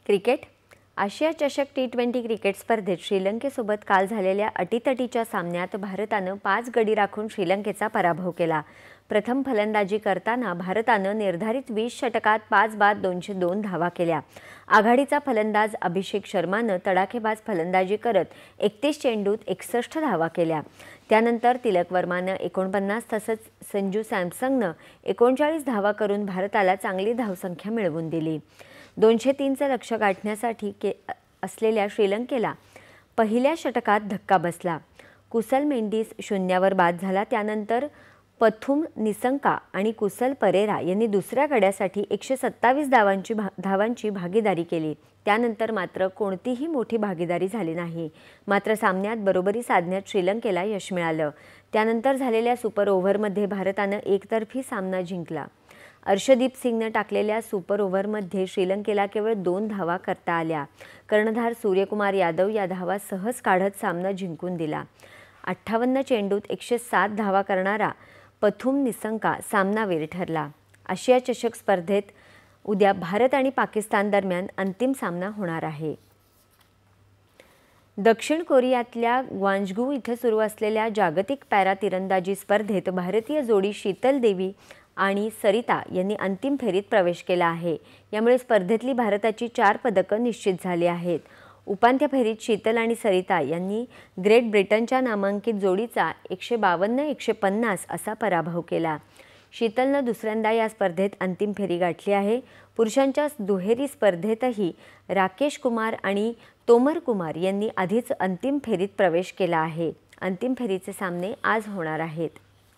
Cricket आशिया चषक टी20 cricket स्पर्धेत श्रीलंकेसोबत काल झालेल्या अटीतटीच्या सामन्यात भारतानं 5 गडी राखून श्रीलंकेचा पराभव केला। प्रथम फलंदाजी करताना भारतानं निर्धारित 20 षटकात 5 बाद 202 धावा केल्या। आघाडीचा फलंदाज अभिषेक शर्मानं तडाखेबाज फलंदाजी करत 31 चेंडूत 61 धावा केल्या। त्यानंतर तिलक वर्मानं 49 तसंच संजू सॅमसननं 39 धावा करून भारताला चांगली धावसंख्या मिळवून दिली। 203चं लक्ष्य गाठण्यासाठी असलेल्या श्रीलंकेला पहिल्या षटकात धक्का बसला। कुसल मेंडिस शून्यावर बाद झाला। त्यानंतर पथुम निसंका आणि कुसल परेरा यांनी दुसऱ्या गड्यासाठी 127 धावांची भागीदारी केली। त्यानंतर मात्र कोणतीही मोठी भागीदारी झाली नाही। मात्र सामन्यात बरोबरी साधण्यात श्रीलंकेला यश मिळालं। त्यानंतर झालेल्या सुपर ओव्हरमध्ये भारतानं एकतर्फी सामना जिंकला। अर्शदीप सिंगने टाकलेल्या सुपर ओव्हरमध्ये श्रीलंकेला केवळ 2 धावा करता आल्या। कर्णधार सूर्यकुमार यादव या धावा सहज काढत सामना जिंकून दिला। 58 चेंडूत 107 धावा करणारा पथुम निसंका सामनावीर ठरला। आशिया चषक स्पर्धेत उद्या भारत आणि पाकिस्तान दरम्यान अंतिम सामना होणार आहे। दक्षिण कोरियातल्या ग्वांजगू इथं सुरू असलेल्या जागतिक पॅरा तिरंदाजी स्पर्धेत भारतीय जोडी शीतल देवी आणि सरिता यांनी अंतिम फेरीत प्रवेश केला आहे। यामुळे स्पर्धेतली भारताची 4 पदकं निश्चित झाली आहेत। उपांत्य फेरीत शीतल आणि सरिता यांनी ग्रेट ब्रिटनच्या नामांकित जोडीचा 152-150 असा पराभव केला। शीतलनं दुसऱ्यांदा या स्पर्धेत अंतिम फेरी गाठली आहे। पुरुषांच्या दुहेरी स्पर्धेतही राकेश कुमार आणि तोमर कुमार यांनी आधीच अंतिम फेरीत प्रवेश केला आहे। अंतिम फेरीचे सामने आज होणार आहेत।